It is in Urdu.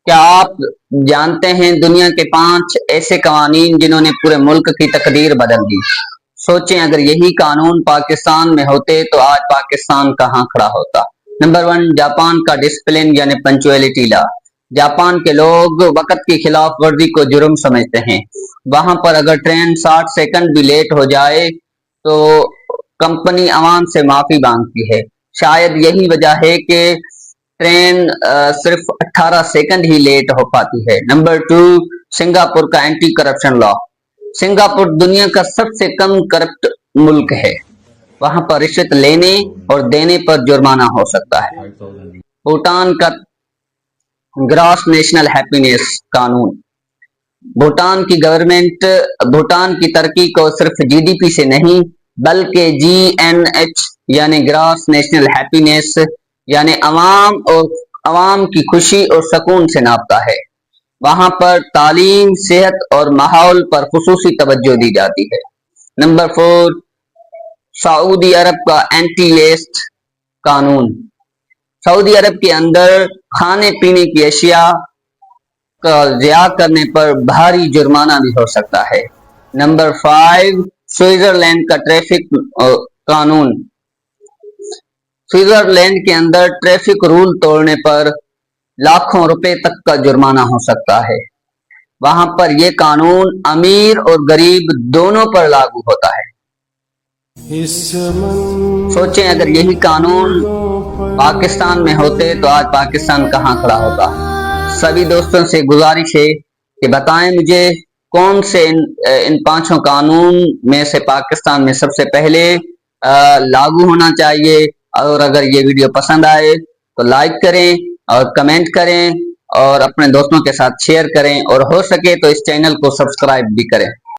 کیا آپ جانتے ہیں دنیا کے 5 ایسے قوانین جنہوں نے پورے ملک کی تقدیر بدل دی؟ سوچیں اگر یہی قانون پاکستان میں ہوتے تو آج پاکستان کہاں کھڑا ہوتا۔ نمبر 1، جاپان کا ڈسپلن یعنی پنچویلٹی لا۔ جاپان کے لوگ وقت کی خلاف ورزی کو جرم سمجھتے ہیں۔ وہاں پر اگر ٹرین 60 سیکنڈ بھی لیٹ ہو جائے تو کمپنی عوام سے معافی مانگتی ہے۔ شاید یہی وجہ ہے کہ ٹرین صرف 18 سیکنڈ ہی لیٹ ہو پاتی ہے۔ نمبر 2، سنگاپور کا اینٹی کرپشن لا۔ سنگاپور دنیا کا سب سے کم کرپٹ ملک ہے۔ وہاں پر رشوت لینے اور دینے پر جرمانہ ہو سکتا ہے۔ بھوٹان کا گراس نیشنل ہیپینس قانون۔ بھوٹان کی گورنمنٹ بھوٹان کی ترقی کو صرف جی ڈی پی سے نہیں بلکہ جی این ایچ یعنی گراس نیشنل ہیپینس یعنی عوام کی خوشی اور سکون سے ناپتا ہے۔ وہاں پر تعلیم، صحت اور ماحول پر خصوصی توجہ دی جاتی ہے۔ نمبر 4، سعودی عرب کا اینٹی ویسٹ قانون۔ سعودی عرب کے اندر کھانے پینے کی اشیاء کا ضیاع کرنے پر بھاری جرمانہ بھی ہو سکتا ہے۔ نمبر 5، سوئٹزرلینڈ کا ٹریفک قانون۔ سوئٹزرلینڈ کے اندر ٹریفک رول توڑنے پر لاکھوں روپے تک کا جرمانہ ہو سکتا ہے۔ وہاں پر یہ قانون امیر اور غریب دونوں پر لاگو ہوتا ہے۔ سوچیں اگر یہی قانون پاکستان میں ہوتے تو آج پاکستان کہاں کھڑا ہوتا۔ سبھی دوستوں سے گزارش ہے کہ بتائیں مجھے کون سے ان 5 قانون میں سے پاکستان میں سب سے پہلے لاگو ہونا چاہیے، اور اگر یہ ویڈیو پسند آئے تو لائک کریں اور کمنٹ کریں اور اپنے دوستوں کے ساتھ شیئر کریں، اور ہو سکے تو اس چینل کو سبسکرائب بھی کریں۔